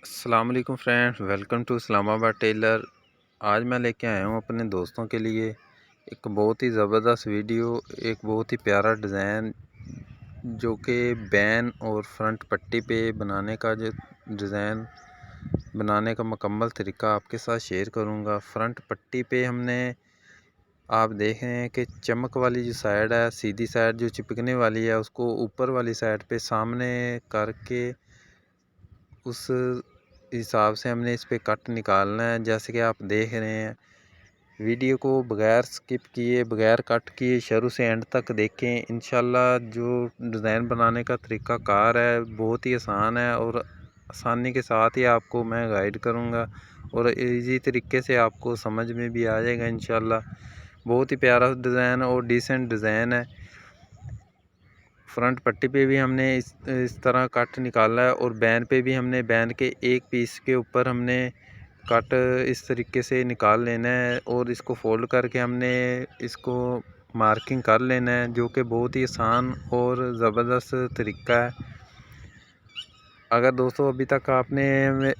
अस्सलाम वालेकुम friends, welcome to Islamabad tailor. आज मैं लेके आया हूँ अपने दोस्तों के लिए एक बहुत ही ज़बरदस्त वीडियो, एक बहुत ही प्यारा डिज़ाइन जो कि बैन और फ्रंट पट्टी पे बनाने का जो डिज़ाइन बनाने का मुकम्मल तरीका आपके साथ शेयर करूँगा। फ्रंट पट्टी पे हमने आप देख रहे हैं कि चमक वाली जो साइड है, सीधी साइड जो चिपकने वाली है, उसको ऊपर वाली साइड पे सामने करके उस हिसाब से हमने इस पे कट निकालना है। जैसे कि आप देख रहे हैं, वीडियो को बगैर स्किप किए, बगैर कट किए शुरू से एंड तक देखें। इंशाल्लाह जो डिज़ाइन बनाने का तरीका कार है बहुत ही आसान है और आसानी के साथ ही आपको मैं गाइड करूंगा और इजी तरीके से आपको समझ में भी आ जाएगा इंशाल्लाह। बहुत ही प्यारा डिज़ाइन और डिसेंट डिज़ाइन है। फ्रंट पट्टी पे भी हमने इस तरह कट निकाला है और बैन पे भी हमने बैन के एक पीस के ऊपर हमने कट इस तरीके से निकाल लेना है और इसको फोल्ड करके हमने इसको मार्किंग कर लेना है, जो कि बहुत ही आसान और ज़बरदस्त तरीका है। अगर दोस्तों अभी तक आपने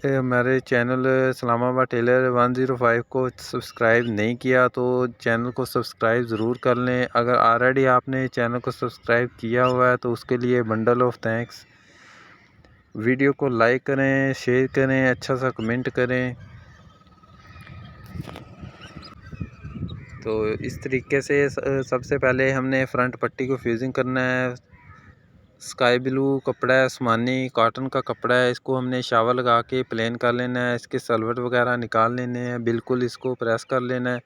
हमारे चैनल इस्लामाबाद टेलर 105 को सब्सक्राइब नहीं किया तो चैनल को सब्सक्राइब ज़रूर कर लें। अगर ऑलरेडी आपने चैनल को सब्सक्राइब किया हुआ है तो उसके लिए बंडल ऑफ थैंक्स। वीडियो को लाइक करें, शेयर करें, अच्छा सा कमेंट करें। तो इस तरीके से सबसे पहले हमने फ्रंट पट्टी को फ्यूजिंग करना है। स्काई ब्लू कपड़ा है, आसमानी कॉटन का कपड़ा है, इसको हमने शावर लगा के प्लेन कर लेना है। इसके सलवट वगैरह निकाल लेने हैं, बिल्कुल इसको प्रेस कर लेना है।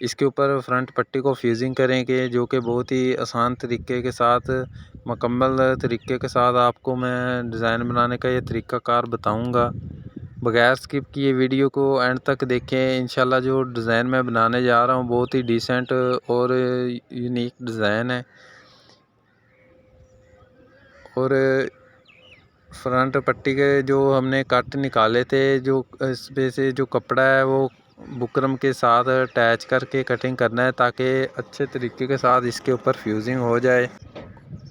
इसके ऊपर फ्रंट पट्टी को फ्यूजिंग करेंगे, जो कि बहुत ही आसान तरीके के साथ, मुकम्मल तरीके के साथ आपको मैं डिज़ाइन बनाने का ये तरीका कार बताऊँगा। बगैर स्किप किए वीडियो को एंड तक देखें। इंशाल्लाह जो डिज़ाइन मैं बनाने जा रहा हूँ बहुत ही डिसेंट और यूनिक डिज़ाइन है। और फ्रंट पट्टी के जो हमने कट निकाले थे, जो इस पे से जो कपड़ा है वो बुकरम के साथ अटैच करके कटिंग करना है ताकि अच्छे तरीके के साथ इसके ऊपर फ्यूजिंग हो जाए।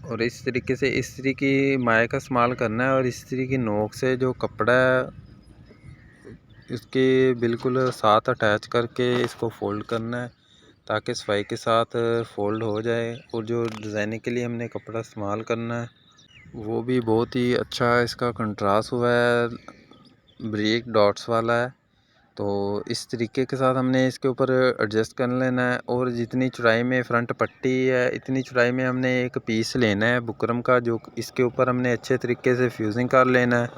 और इस तरीके से इस्त्री की माए का इस्तेमाल करना है और इस्त्री की नोक से जो कपड़ा है इसके बिल्कुल साथ अटैच करके इसको फोल्ड करना है ताकि सफाई के साथ फोल्ड हो जाए। और जो डिज़ाइनिंग के लिए हमने कपड़ा इस्तेमाल करना है वो भी बहुत ही अच्छा इसका कंट्रास्ट हुआ है, ब्रेक डॉट्स वाला है। तो इस तरीके के साथ हमने इसके ऊपर एडजस्ट कर लेना है। और जितनी चौड़ाई में फ्रंट पट्टी है इतनी चौड़ाई में हमने एक पीस लेना है बुकरम का, जो इसके ऊपर हमने अच्छे तरीके से फ्यूजिंग कर लेना है।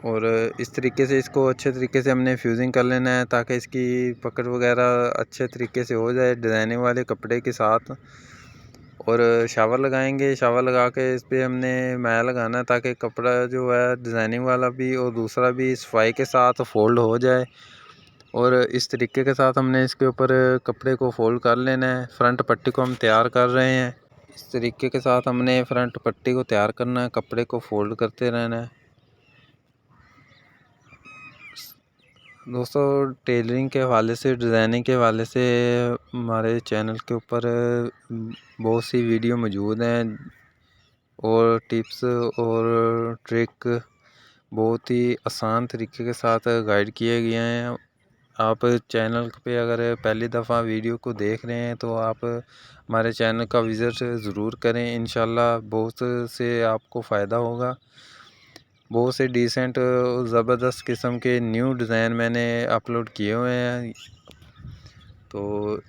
और इस तरीके से इसको अच्छे तरीके से हमने फ्यूजिंग कर लेना है ताकि इसकी पकड़ वगैरह अच्छे तरीके से हो जाए डिज़ाइनिंग वाले कपड़े के साथ। और शावर लगाएंगे, शावर लगा के इस पर हमने मैल लगाना है ताकि कपड़ा जो है डिज़ाइनिंग वाला भी और दूसरा भी सफाई के साथ फोल्ड हो जाए। और इस तरीके के साथ हमने इसके ऊपर कपड़े को फोल्ड कर लेना है। फ्रंट पट्टी को हम तैयार कर रहे हैं। इस तरीके के साथ हमने फ्रंट पट्टी को तैयार करना है, कपड़े को फोल्ड करते रहना है। दोस्तों टेलरिंग के हवाले से, डिज़ाइनिंग के हवाले से हमारे चैनल के ऊपर बहुत सी वीडियो मौजूद हैं और टिप्स और ट्रिक बहुत ही आसान तरीके के साथ गाइड किए गए हैं। आप चैनल पे अगर पहली दफ़ा वीडियो को देख रहे हैं तो आप हमारे चैनल का विज़िट ज़रूर करें। इंशाल्लाह बहुत से आपको फ़ायदा होगा। बहुत से डिसेंट ज़बरदस्त किस्म के न्यू डिज़ाइन मैंने अपलोड किए हुए हैं। तो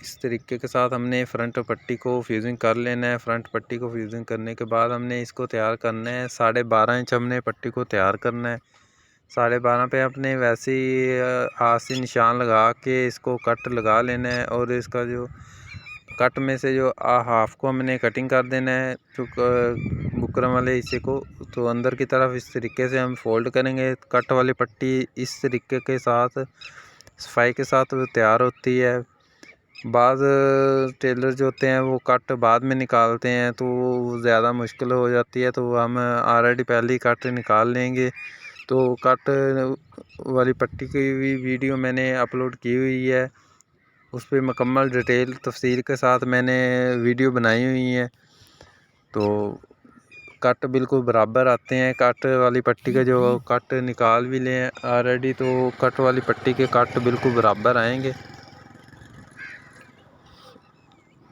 इस तरीके के साथ हमने फ्रंट पट्टी को फ्यूजिंग कर लेना है। फ्रंट पट्टी को फ्यूजिंग करने के बाद हमने इसको तैयार करना है। 12.5 इंच हमने पट्टी को तैयार करना है। 12.5 पे अपने वैसे ही हाथ से निशान लगा के इसको कट लगा लेना है। और इसका जो कट में से जो हाफ को हमने कटिंग कर देना है, जो बुकरम वाले हिस्से को, तो अंदर की तरफ इस तरीके से हम फोल्ड करेंगे। कट वाली पट्टी इस तरीके के साथ सफाई के साथ तैयार होती है। बाज़ टेलर जो होते हैं वो कट बाद में निकालते हैं तो ज़्यादा मुश्किल हो जाती है, तो हम ऑलरेडी पहले ही कट निकाल लेंगे। तो कट वाली पट्टी की भी वीडियो मैंने अपलोड की हुई है, उस पर मुकम्मल डिटेल तफसील के साथ मैंने वीडियो बनाई हुई है। तो कट बिल्कुल बराबर आते हैं। कट वाली पट्टी का जो कट निकाल भी लें ऑलरेडी, तो कट वाली पट्टी के कट बिल्कुल बराबर आएंगे।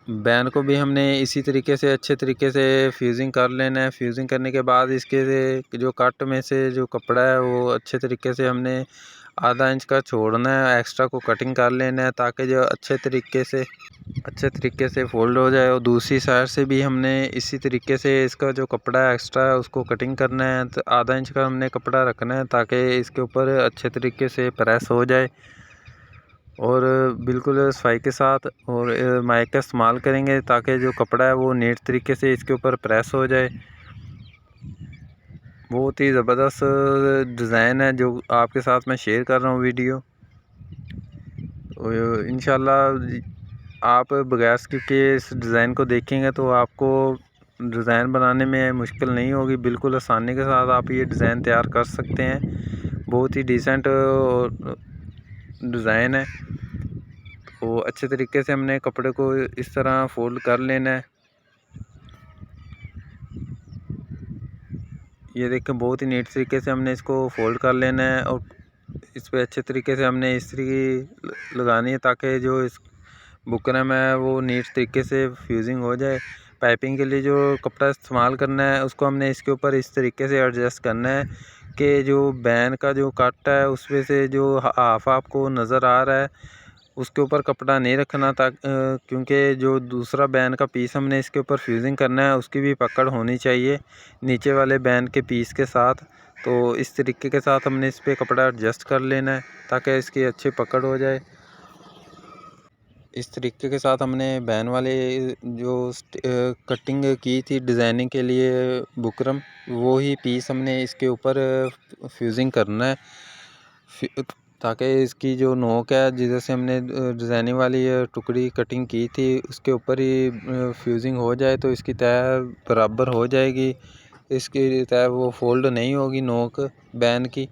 बैन को भी हमने इसी तरीके से अच्छे तरीके से फ्यूजिंग कर लेना है। फ्यूजिंग करने के बाद इसके जो कट में से जो कपड़ा है वो अच्छे तरीके से हमने आधा इंच का छोड़ना है, एक्स्ट्रा को कटिंग कर लेना है ताकि जो अच्छे तरीके से फोल्ड हो जाए। और दूसरी साइड से भी हमने इसी तरीके से इसका जो कपड़ा है एक्स्ट्रा है उसको कटिंग करना है। तो आधा इंच का हमने कपड़ा रखना है ताकि इसके ऊपर अच्छे तरीके से प्रेस हो जाए और बिल्कुल सफाई के साथ। और माइक का इस्तेमाल करेंगे ताकि जो कपड़ा है वो नीट तरीके से इसके ऊपर प्रेस हो जाए। बहुत ही ज़बरदस्त डिज़ाइन है जो आपके साथ मैं शेयर कर रहा हूँ वीडियो। इंशाल्लाह आप बगैर स्किप के इस डिज़ाइन को देखेंगे तो आपको डिज़ाइन बनाने में मुश्किल नहीं होगी। बिल्कुल आसानी के साथ आप ये डिज़ाइन तैयार कर सकते हैं। बहुत ही डिसेंट डिज़ाइन है। तो अच्छे तरीके से हमने कपड़े को इस तरह फोल्ड कर लेना है। ये देखें, बहुत ही नीट तरीके से हमने इसको फोल्ड कर लेना है और इस पे अच्छे तरीके से हमने इस्त्री लगानी है ताकि जो इस बुकरम है वो नीट तरीके से फ्यूजिंग हो जाए। पाइपिंग के लिए जो कपड़ा इस्तेमाल करना है उसको हमने इसके ऊपर इस तरीके से एडजस्ट करना है कि जो बैन का जो कट है उसमें से जो हाफ आपको नज़र आ रहा है उसके ऊपर कपड़ा नहीं रखना क्योंकि जो दूसरा बैन का पीस हमने इसके ऊपर फ्यूजिंग करना है उसकी भी पकड़ होनी चाहिए नीचे वाले बैन के पीस के साथ। तो इस तरीके के साथ हमने इस पर कपड़ा एडजस्ट कर लेना है ताकि इसकी अच्छी पकड़ हो जाए। इस तरीके के साथ हमने बैन वाले जो कटिंग की थी डिज़ाइनिंग के लिए बुकरम, वो ही पीस हमने इसके ऊपर फ्यूजिंग करना है ताकि इसकी जो नोक है जिधर से हमने डिज़ाइनिंग वाली टुकड़ी कटिंग की थी उसके ऊपर ही फ्यूजिंग हो जाए तो इसकी तय बराबर हो जाएगी। इसकी तय वो फोल्ड नहीं होगी नोक बैन की।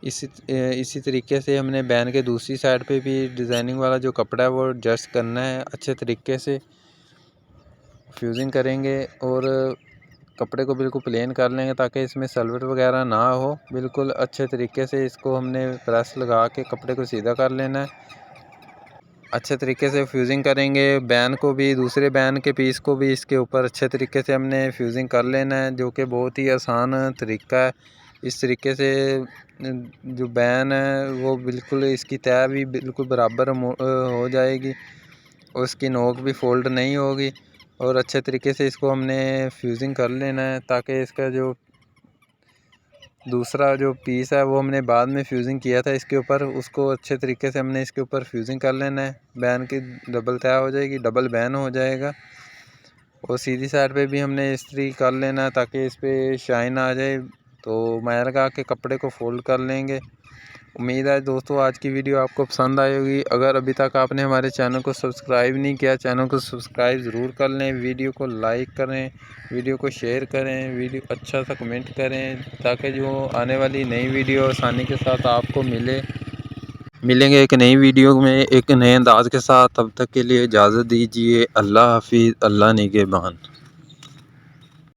इसी तरीके से हमने बैन के दूसरी साइड पे भी डिज़ाइनिंग वाला जो कपड़ा है वो एडजस्ट करना है। अच्छे तरीके से फ्यूजिंग करेंगे और कपड़े को बिल्कुल प्लेन कर लेंगे ताकि इसमें सलवट वगैरह ना हो। बिल्कुल अच्छे तरीके से इसको हमने प्रेस लगा के कपड़े को सीधा कर लेना है। अच्छे तरीके से फ्यूजिंग करेंगे। बैन को भी, दूसरे बैन के पीस को भी इसके ऊपर अच्छे तरीके से हमने फ्यूजिंग कर लेना है जो कि बहुत ही आसान तरीका है। इस तरीके से जो बैन है वो बिल्कुल इसकी तय भी बिल्कुल बराबर हो जाएगी और उसकी नोक भी फोल्ड नहीं होगी। और अच्छे तरीके से इसको हमने फ्यूजिंग कर लेना है ताकि इसका जो दूसरा जो पीस है वो हमने बाद में फ्यूजिंग किया था इसके ऊपर, उसको अच्छे तरीके से हमने इसके ऊपर फ्यूजिंग कर लेना है। बैन की डबल तय हो जाएगी, डबल बैन हो जाएगा। और सीधी साइड पे भी हमने इस्त्री कर लेना है ताकि इस पर शाइन आ जाए। तो मैं लगा के कपड़े को फोल्ड कर लेंगे। उम्मीद है दोस्तों आज की वीडियो आपको पसंद आई होगी। अगर अभी तक आपने हमारे चैनल को सब्सक्राइब नहीं किया, चैनल को सब्सक्राइब ज़रूर कर लें, वीडियो को लाइक करें, वीडियो को शेयर करें, वीडियो अच्छा सा कमेंट करें ताकि जो आने वाली नई वीडियो आसानी के साथ आपको मिलेंगे एक नई वीडियो में एक नए अंदाज के साथ। तब तक के लिए इजाज़त दीजिए। अल्लाह हाफिज़, अल्लाह निगहबान।